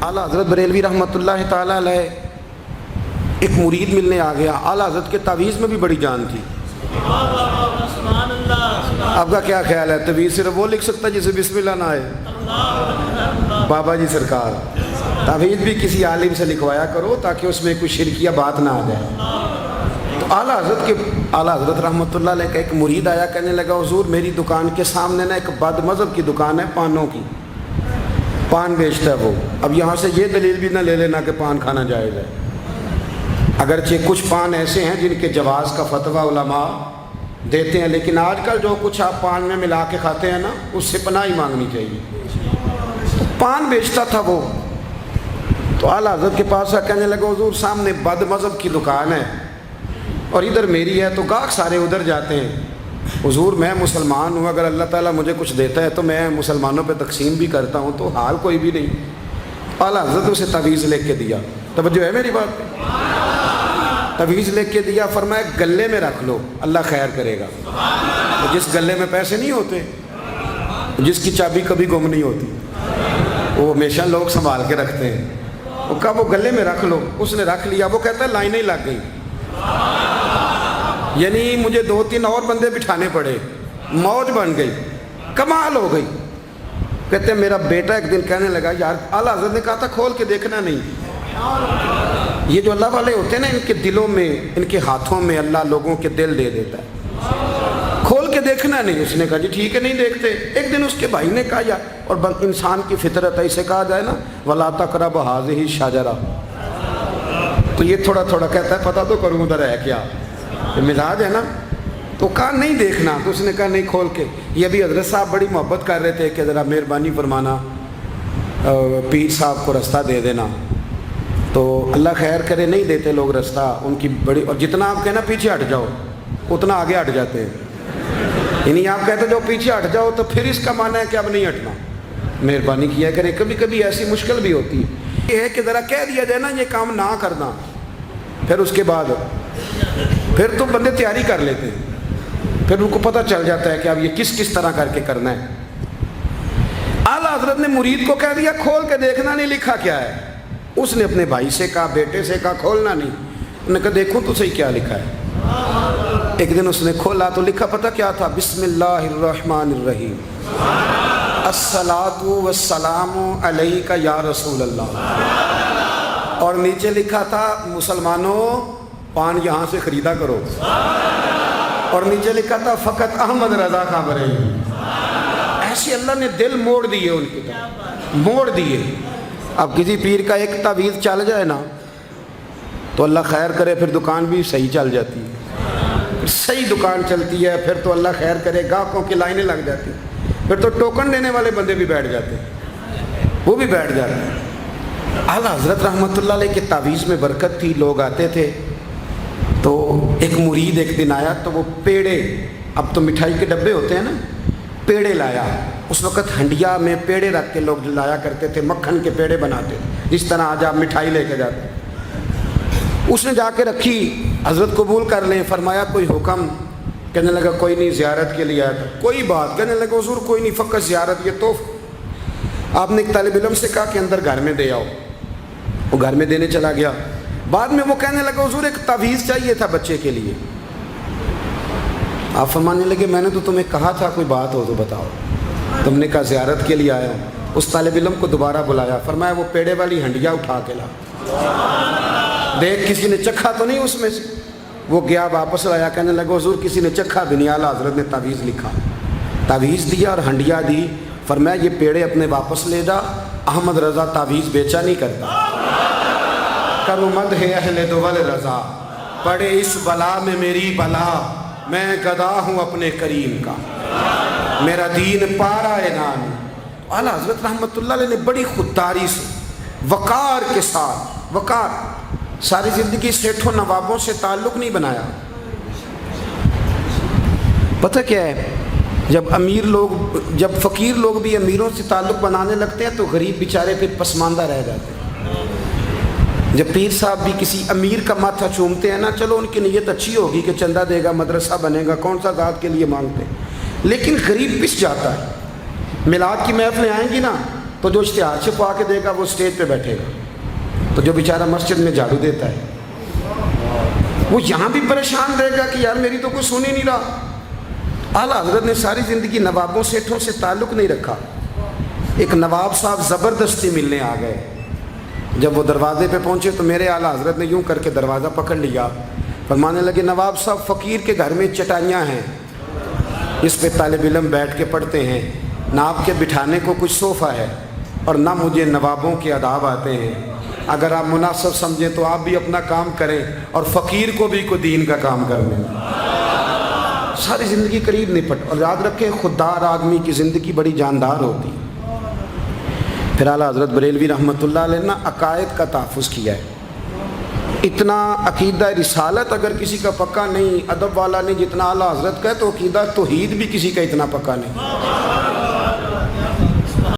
اعلیٰ حضرت بریلوی رحمۃ اللہ تعالیٰ علیہ ایک مرید ملنے آ گیا. اعلیٰ حضرت کے تعویذ میں بھی بڑی جان تھی. آپ کا کیا خیال ہے؟ تعویذ صرف وہ لکھ سکتا ہے جسے بسم اللہ نہ آئے؟ بابا جی سرکار تعویذ بھی کسی عالم سے لکھوایا کرو تاکہ اس میں کوئی شرکیہ بات نہ آ جائے. تو اعلیٰ حضرت رحمۃ اللہ علیہ کا ایک مرید آیا, کہنے لگا حضور میری دکان کے سامنے نا ایک بد مذہب کی دکان ہے, پانوں کی, پان بیچتا ہے وہ. اب یہاں سے یہ دلیل بھی نہ لے لینا کہ پان کھانا جائز ہے, اگرچہ کچھ پان ایسے ہیں جن کے جواز کا فتویٰ علماء دیتے ہیں, لیکن آج کل جو کچھ آپ پان میں ملا کے کھاتے ہیں نا اس سے پناہ ہی مانگنی چاہیے. پان بیچتا تھا وہ. تو اعلیٰ حضرت کے پاس کہنے لگا حضور سامنے بد مذہب کی دکان ہے اور ادھر میری ہے, تو گاہک سارے ادھر جاتے ہیں. حضور میں مسلمان ہوں, اگر اللہ تعالیٰ مجھے کچھ دیتا ہے تو میں مسلمانوں پہ تقسیم بھی کرتا ہوں, تو حال کوئی بھی نہیں. اعلیٰ حضرت اسے تعویذ لکھ کے دیا. توجہ ہے میری بات پہ؟ تعویذ لکھ کے دیا, فرمایا گلے میں رکھ لو اللہ خیر کرے گا. تو جس گلے میں پیسے نہیں ہوتے, جس کی چابی کبھی گم نہیں ہوتی, وہ ہمیشہ لوگ سنبھال کے رکھتے ہیں, وہ کہا وہ گلے میں رکھ لو. اس نے رکھ لیا. وہ کہتا ہے لائنیں ہی لگ گئی, یعنی مجھے 2-3 اور بندے بٹھانے پڑے, موج بن گئی, کمال ہو گئی. کہتے ہیں میرا بیٹا ایک دن کہنے لگا یار اعلیٰ حضرت نے کہا تھا کھول کے دیکھنا نہیں. یہ جو اللہ والے ہوتے ہیں نا, ان کے دلوں میں, ان کے ہاتھوں میں اللہ لوگوں کے دل دے دیتا ہے. کھول کے دیکھنا نہیں. اس نے کہا جی ٹھیک ہے نہیں دیکھتے. ایک دن اس کے بھائی نے کہا یار, اور انسان کی فطرت ہے, اسے کہا جائے نا وَلَا تَقْرَبُوا هَٰذِهِ الشَّجَرَةَ, تو یہ تھوڑا تھوڑا کہتا ہے پتہ تو کروں ادھر ہے کیا, مزاج ہے نا. تو کہا نہیں دیکھنا. تو اس نے کہا نہیں کھول کے. یہ بھی حضرت صاحب بڑی محبت کر رہے تھے کہ ذرا مہربانی فرمانا پیر صاحب کو رستہ دے دینا. تو اللہ خیر کرے, نہیں دیتے لوگ رستہ, ان کی بڑی, اور جتنا آپ کہنا پیچھے ہٹ جاؤ اتنا آگے ہٹ جاتے ہیں. یعنی آپ کہتے جو پیچھے ہٹ جاؤ تو پھر اس کا معنی ہے کہ اب نہیں ہٹنا. مہربانی کیا کرے, کبھی کبھی ایسی مشکل بھی ہوتی ہے. یہ ہے کہ ذرا کہہ دیا جائے نا یہ کام نہ کرنا, پھر اس کے بعد پھر تو بندے تیاری کر لیتے ہیں, پھر ان کو پتہ چل جاتا ہے کہ اب یہ کس کس طرح کر کے کرنا ہے. اعلیٰ حضرت نے مرید کو کہہ دیا کھول کے دیکھنا نہیں لکھا کیا ہے. اس نے اپنے بھائی سے کہا, بیٹے سے کہا کھولنا نہیں. انہوں نے کہا دیکھو تو صحیح کیا لکھا ہے. ایک دن اس نے کھولا تو لکھا پتہ کیا تھا, بسم اللہ الرحمن الرحیم, الصلاۃ والسلام علیک یا رسول اللہ. اور نیچے لکھا تھا مسلمانوں پان یہاں سے خریدا کرو. اور نیچے لکھا تھا فقط احمد رضا کا بریلوی. ایسے اللہ نے دل موڑ دیے, ان کی طرف موڑ دیے. اب کسی پیر کا ایک تعویذ چل جائے نا تو اللہ خیر کرے پھر دکان بھی صحیح چل جاتی ہے, صحیح دکان چلتی ہے. پھر تو اللہ خیر کرے گاہکوں کی لائنیں لگ جاتی ہیں, پھر تو ٹوکن دینے والے بندے بھی بیٹھ جاتے ہیں, وہ بھی بیٹھ جاتے ہیں. اعلیٰ حضرت رحمۃ اللہ علیہ کے تعویذ میں برکت تھی. لوگ آتے تھے تو ایک مرید ایک دن آیا تو وہ پیڑے, اب تو مٹھائی کے ڈبے ہوتے ہیں نا, پیڑے لایا. اس وقت ہنڈیا میں پیڑے رکھ کے لوگ لایا کرتے تھے, مکھن کے پیڑے بناتے تھے جس طرح آج آپ مٹھائی لے کے جاتے. اس نے جا کے رکھی, حضرت قبول کر لیں. فرمایا کوئی حکم؟ کہنے لگا کوئی نہیں, زیارت کے لیے آیا تھا. کوئی بات؟ کہنے لگا حضور کوئی نہیں, فقط زیارت. یہ تو آپ نے ایک طالب علم سے کہا کہ اندر گھر میں دے آؤ. وہ گھر میں دینے چلا گیا. بعد میں وہ کہنے لگا حضور ایک تعویذ چاہیے تھا بچے کے لیے. آپ فرمانے لگے میں نے تو تمہیں کہا تھا کوئی بات ہو تو بتاؤ. تم نے کہا زیارت کے لیے آیا ہوں. اس طالب علم کو دوبارہ بلایا. فرمایا وہ پیڑے والی ہنڈیا اٹھا کے لا, دیکھ کسی نے چکھا تو نہیں اس میں سے. وہ گیا واپس آیا, کہنے لگا حضور کسی نے چکھا بھی نہیں. اعلیٰ حضرت نے تعویذ لکھا, تعویذ دیا اور ہنڈیا دی. فرمایا یہ پیڑے اپنے واپس لے جا, احمد رضا تعویذ بیچا نہیں کرتا. کرو مد ہے اہل دول رضا, پڑے اس بلا میں میری بلا, میں گدا ہوں اپنے کریم کا, میرا دین پارا ہے نام. اعلیٰ حضرت رحمۃ اللہ علیہ نے بڑی خودداری سے, وقار کے ساتھ, وقار, ساری زندگی سیٹھوں نوابوں سے تعلق نہیں بنایا. پتہ کیا ہے, جب فقیر لوگ بھی امیروں سے تعلق بنانے لگتے ہیں تو غریب بیچارے پھر پسماندہ رہ جاتے ہیں. جب پیر صاحب بھی کسی امیر کا ماتھا چومتے ہیں نا, چلو ان کی نیت اچھی ہوگی کہ چندہ دے گا, مدرسہ بنے گا, کون سا ذات کے لیے مانگتے ہیں, لیکن غریب پس جاتا ہے. میلاد کی محفلیں آئیں گی نا تو جو اشتہار چھپوا کے دے گا وہ اسٹیج پہ بیٹھے گا. تو جو بیچارہ مسجد میں جھاڑو دیتا ہے وہ یہاں بھی پریشان رہے گا کہ یار میری تو کوئی سن ہی نہیں رہا. اعلیٰ حضرت نے ساری زندگی نوابوں سیٹھوں سے تعلق نہیں رکھا. ایک نواب صاحب زبردستی ملنے آ گئے. جب وہ دروازے پہ پہنچے تو میرے اعلیٰ حضرت نے یوں کر کے دروازہ پکڑ لیا. فرمانے لگے نواب صاحب فقیر کے گھر میں چٹائیاں ہیں, اس پہ طالب علم بیٹھ کے پڑھتے ہیں, نہ آپ کے بٹھانے کو کچھ صوفہ ہے اور نہ مجھے نوابوں کے آداب آتے ہیں. اگر آپ مناسب سمجھیں تو آپ بھی اپنا کام کریں اور فقیر کو بھی کوئی دین کا کام کرنے. ساری زندگی قریب نہیں پٹ. اور یاد رکھیں خوددار آدمی کی زندگی بڑی جاندار ہوتی. پھر اعلیٰ حضرت بریلوی رحمۃ اللہ علیہ نے عقائد کا تحفظ کیا ہے. اتنا عقیدہ رسالت اگر کسی کا پکا نہیں, ادب والا نہیں جتنا اعلیٰ حضرت کا ہے, تو عقیدہ توحید بھی کسی کا اتنا پکا نہیں.